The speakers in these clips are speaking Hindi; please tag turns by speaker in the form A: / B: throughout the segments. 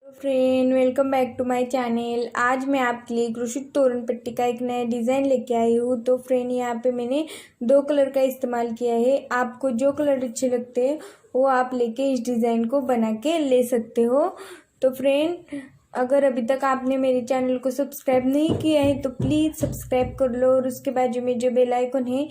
A: Friend, welcome back to my channel. आज मैं आपके लिए क्रोशेट तोरण पट्टी का एक नया डिज़ाइन लेके आई हूँ। तो फ्रेंड, यहाँ पे मैंने 2 कलर का इस्तेमाल किया है। आपको जो कलर अच्छे लगते हैं वो आप लेके इस डिज़ाइन को बना के ले सकते हो। तो फ्रेंड, अगर अभी तक आपने मेरे चैनल को सब्सक्राइब नहीं किया है तो प्लीज़ सब्सक्राइब कर लो और उसके बाद जो बेल आइकन है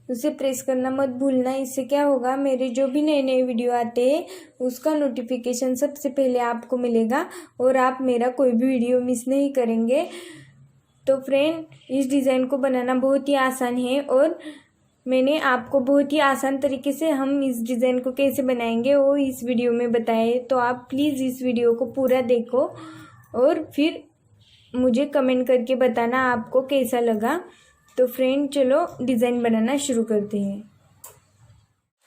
A: उसे प्रेस करना मत भूलना। इससे क्या होगा, मेरे जो भी नए नए वीडियो आते हैं उसका नोटिफिकेशन सबसे पहले आपको मिलेगा और आप मेरा कोई भी वीडियो मिस नहीं करेंगे। तो फ्रेंड, इस डिज़ाइन को बनाना बहुत ही आसान है और मैंने आपको बहुत ही आसान तरीके से हम इस डिज़ाइन को कैसे बनाएंगे वो इस वीडियो में बताया है। तो आप प्लीज़ इस वीडियो को पूरा देखो और फिर मुझे कमेंट करके बताना आपको कैसा लगा। तो फ्रेंड, चलो डिज़ाइन बनाना शुरू करते हैं।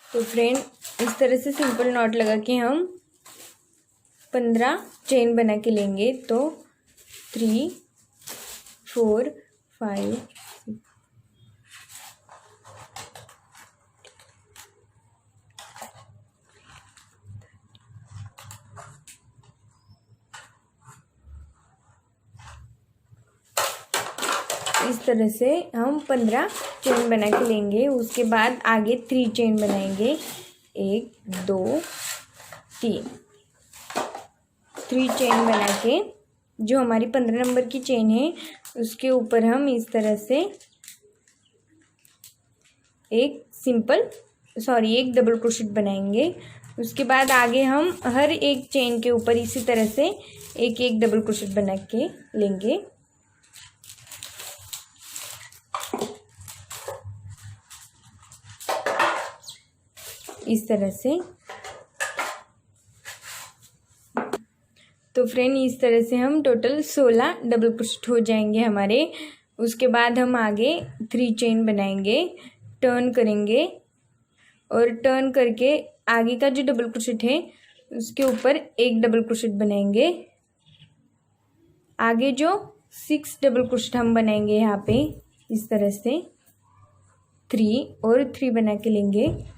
A: तो फ्रेंड, इस तरह से सिंपल नॉट लगा के हम 15 चेन बना के लेंगे। तो 3 4 5 इस तरह से हम 15 चेन बना के लेंगे। उसके बाद आगे 3 चेन बनाएंगे। 1 2 3 3 चेन बना के जो हमारी 15 नंबर की चेन है उसके ऊपर हम इस तरह से एक डबल क्रोशेट बनाएंगे। उसके बाद आगे हम हर एक चेन के ऊपर इसी तरह से एक एक डबल क्रोशेट बना के लेंगे। इस तरह से। तो फ्रेंड, इस तरह से हम टोटल 16 डबल क्रोशेट हो जाएंगे हमारे। उसके बाद हम आगे 3 चेन बनाएंगे, टर्न करेंगे और टर्न करके आगे का जो डबल क्रोशेट है उसके ऊपर एक डबल क्रोशेट बनाएंगे। आगे जो 6 डबल क्रोशेट हम बनाएंगे यहाँ पे इस तरह से 3 और 3 बना के लेंगे।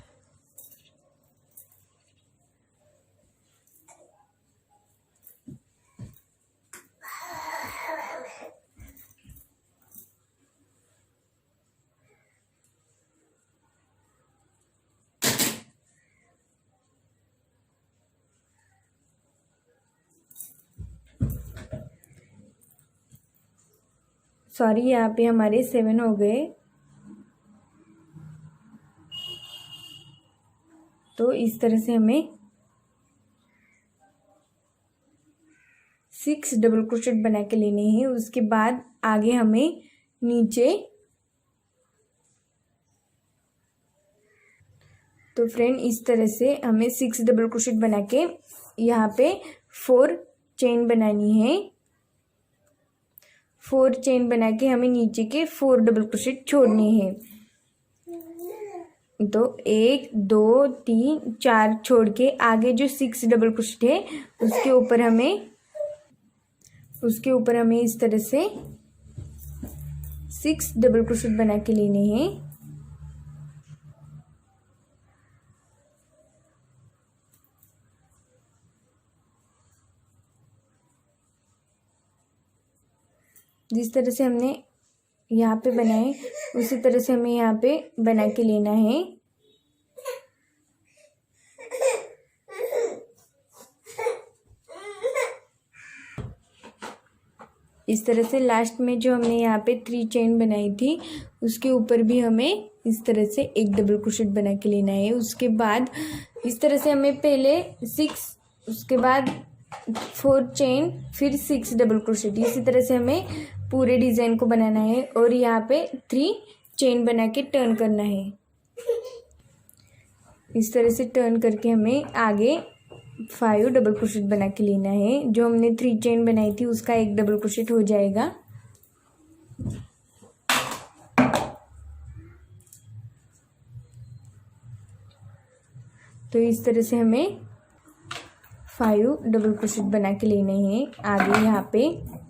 A: सॉरी, यहाँ पे हमारे 7 हो गए। तो इस तरह से हमें 6 डबल क्रोशेट बना के लेने हैं। उसके बाद आगे हमें नीचे, तो फ्रेंड इस तरह से हमें 6 डबल क्रोशेट बना के यहाँ पे 4 चेन बनानी है। 4 चेन बना के हमें नीचे के 4 डबल क्रोशेट छोड़ने हैं। तो 1 2 3 4 छोड़ के आगे जो 6 डबल क्रोशेट है उसके ऊपर हमें इस तरह से 6 डबल क्रोशेट बना के लेने हैं। जिस तरह से हमने यहाँ पे बनाए उसी तरह से हमें यहाँ पे बना के लेना है। इस तरह से लास्ट में जो हमने यहाँ पे 3 चेन बनाई थी उसके ऊपर भी हमें इस तरह से एक डबल क्रोशेट बना के लेना है। उसके बाद इस तरह से हमें पहले 6, उसके बाद 4 चेन, फिर 6 डबल क्रोशेट, इसी तरह से हमें पूरे डिज़ाइन को बनाना है। और यहाँ पे 3 चेन बना के टर्न करना है। इस तरह से टर्न करके हमें आगे 5 डबल क्रोशेट बना के लेना है। जो हमने 3 चेन बनाई थी उसका एक डबल क्रोशेट हो जाएगा। तो इस तरह से हमें 5 डबल क्रोशेट बना के लेने हैं आगे यहाँ पे।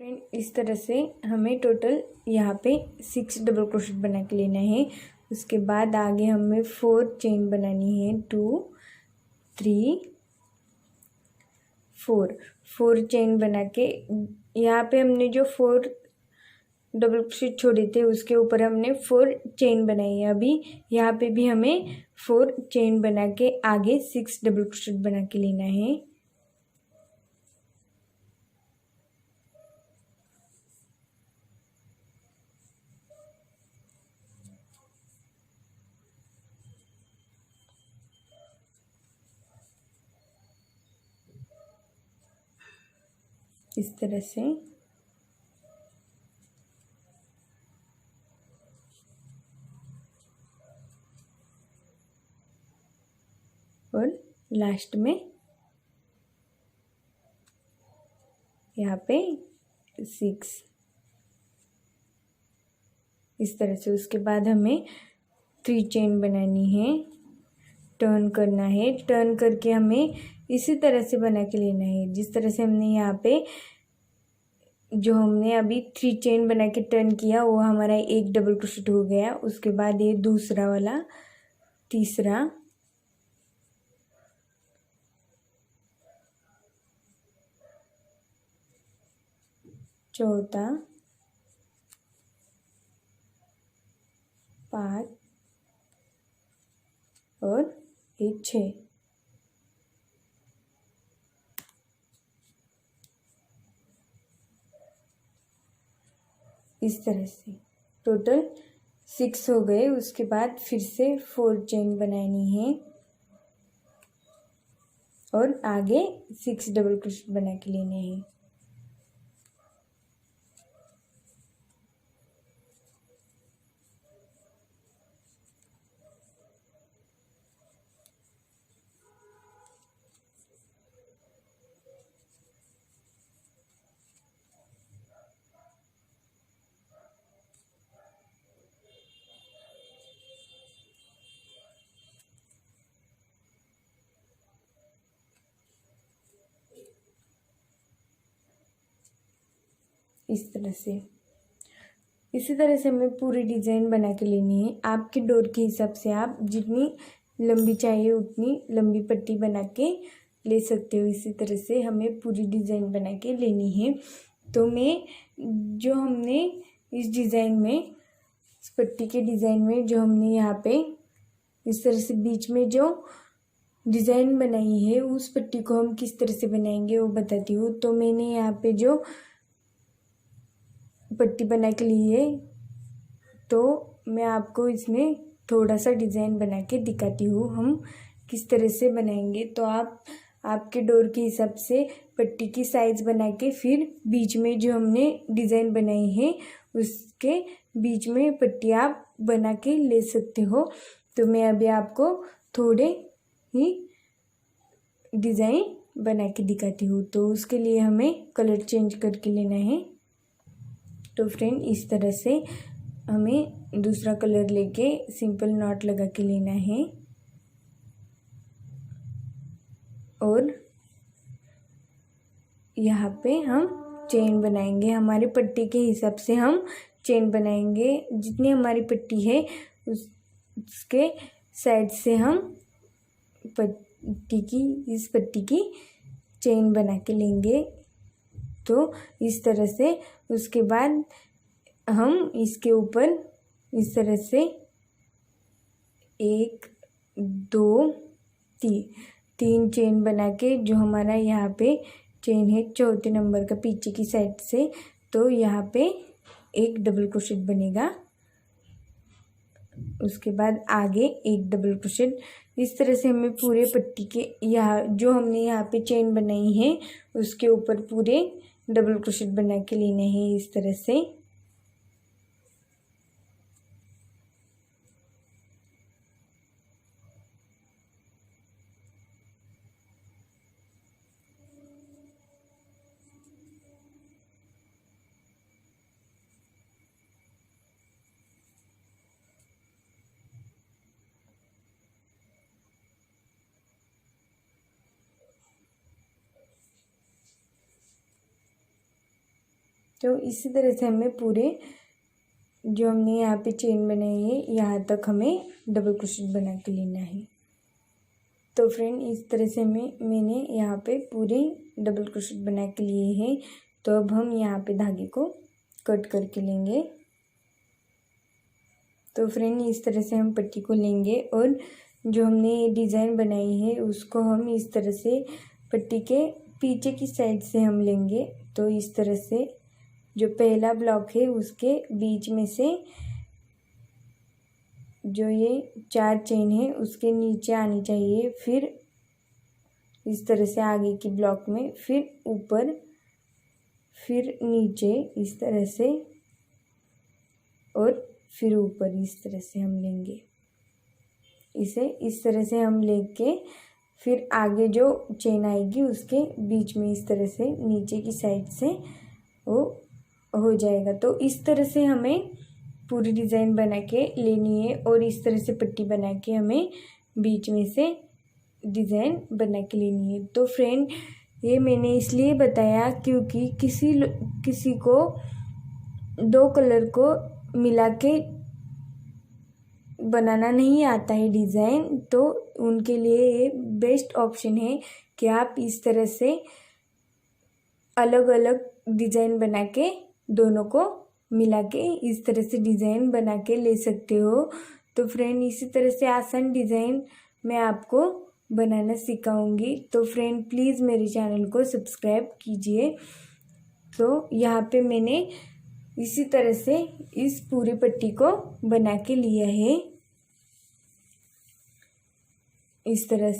A: फ्रेंड इस तरह से हमें टोटल यहाँ पे 6 डबल क्रोशेट बना के लेना है। उसके बाद आगे हमें 4 चेन बनानी है, 2 3 4 चेन बना के यहाँ पे हमने जो 4 डबल क्रोशेट छोड़े थे उसके ऊपर हमने 4 चेन बनाई है। अभी यहाँ पे भी हमें 4 चेन बना के आगे 6 डबल क्रोशेट बना के लेना है। इस तरह से और लास्ट में यहाँ पे 6 इस तरह से। उसके बाद हमें 3 चेन बनानी है, टर्न करना है। टर्न करके हमें इसी तरह से बना के लेना है जिस तरह से हमने यहाँ पे जो हमने अभी 3 चेन बना के टर्न किया वो हमारा एक डबल क्रोशेट हो गया। उसके बाद ये दूसरा वाला, तीसरा, चौथा, 5 और ये 6। इस तरह से टोटल 6 हो गए। उसके बाद फिर से 4 चेन बनानी है और आगे 6 डबल क्रोशेट बना के लेने हैं। इस तरह से इसी तरह से हमें पूरी डिज़ाइन बना के लेनी है। आपके डोर के हिसाब से आप जितनी लंबी चाहिए उतनी लंबी पट्टी बना के ले सकते हो। इसी तरह से हमें पूरी डिज़ाइन बना के लेनी है। तो मैं जो हमने इस डिज़ाइन में, इस पट्टी के डिज़ाइन में जो हमने यहाँ पे इस तरह से बीच में जो डिज़ाइन बनाई है उस पट्टी को हम किस तरह से बनाएंगे वो बताती हूँ। तो मैंने यहाँ पे जो पट्टी बना के ली है तो मैं आपको इसमें थोड़ा सा डिज़ाइन बना के दिखाती हूँ हम किस तरह से बनाएंगे। तो आप आपके डोर के हिसाब से पट्टी की साइज़ बना के फिर बीच में जो हमने डिज़ाइन बनाई है उसके बीच में पट्टी आप बना के ले सकते हो। तो मैं अभी आपको थोड़े ही डिज़ाइन बना के दिखाती हूँ। तो उसके लिए हमें कलर चेंज करके लेना है। तो फ्रेंड इस तरह से हमें दूसरा कलर लेके सिंपल नॉट लगा के लेना है और यहाँ पे हम चेन बनाएंगे। हमारी पट्टी के हिसाब से हम चेन बनाएंगे। जितनी हमारी पट्टी है उसके साइड से हम इस पट्टी की चेन बना के लेंगे। तो इस तरह से उसके बाद हम इसके ऊपर इस तरह से 1 2 3 चेन बना के जो हमारा यहाँ पे चेन है चौथे नंबर का पीछे की साइड से, तो यहाँ पे एक डबल क्रोशेट बनेगा। उसके बाद आगे एक डबल क्रोशेट। इस तरह से हमें पूरे पट्टी के यहाँ जो हमने यहाँ पे चेन बनाई है उसके ऊपर पूरे डबल क्रोशेट बना के लेने हैं इस तरह से। तो इसी तरह से हमें पूरे जो हमने यहाँ पे चेन बनाई है यहाँ तक हमें डबल क्रोशेट बना के लेना है। तो फ्रेंड इस तरह से मैंने यहाँ पे पूरे डबल क्रोशेट बना के लिए हैं। तो अब हम यहाँ पे धागे को कट करके लेंगे। तो फ्रेंड इस तरह से हम पट्टी को लेंगे और जो हमने ये डिज़ाइन बनाई है उसको हम इस तरह से पट्टी के पीछे की साइड से हम लेंगे। तो इस तरह से जो पहला ब्लॉक है उसके बीच में से जो ये 4 चेन है उसके नीचे आनी चाहिए, फिर इस तरह से आगे की ब्लॉक में, फिर ऊपर, फिर नीचे इस तरह से और फिर ऊपर इस तरह से हम लेंगे। इसे इस तरह से हम लेके फिर आगे जो चेन आएगी उसके बीच में इस तरह से नीचे की साइड से वो हो जाएगा। तो इस तरह से हमें पूरी डिज़ाइन बना के लेनी है और इस तरह से पट्टी बना के हमें बीच में से डिज़ाइन बना के लेनी है। तो फ्रेंड ये मैंने इसलिए बताया क्योंकि किसी को 2 कलर को मिला के बनाना नहीं आता है डिज़ाइन, तो उनके लिए ये बेस्ट ऑप्शन है कि आप इस तरह से अलग अलग डिज़ाइन बना के दोनों को मिला के इस तरह से डिज़ाइन बना के ले सकते हो। तो फ्रेंड इसी तरह से आसान डिज़ाइन मैं आपको बनाना सिखाऊंगी। तो फ्रेंड प्लीज़ मेरे चैनल को सब्सक्राइब कीजिए। तो यहाँ पे मैंने इसी तरह से इस पूरी पट्टी को बना के लिया है। इस तरह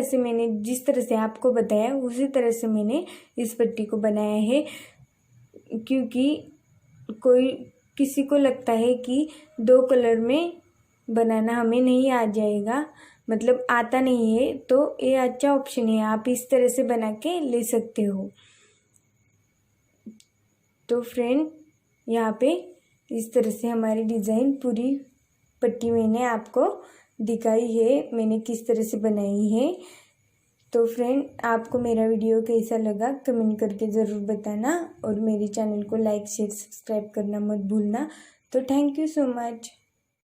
A: से मैंने जिस तरह से आपको बताया उसी तरह से मैंने इस पट्टी को बनाया है। क्योंकि किसी को लगता है कि 2 कलर में बनाना हमें नहीं आ जाएगा, मतलब आता नहीं है, तो ये अच्छा ऑप्शन है, आप इस तरह से बना के ले सकते हो। तो फ्रेंड यहाँ पे इस तरह से हमारी डिज़ाइन पूरी पट्टी मैंने आपको दिखाई है, मैंने किस तरह से बनाई है। तो फ्रेंड आपको मेरा वीडियो कैसा लगा कमेंट करके ज़रूर बताना और मेरे चैनल को लाइक शेयर सब्सक्राइब करना मत भूलना। तो थैंक यू सो मच।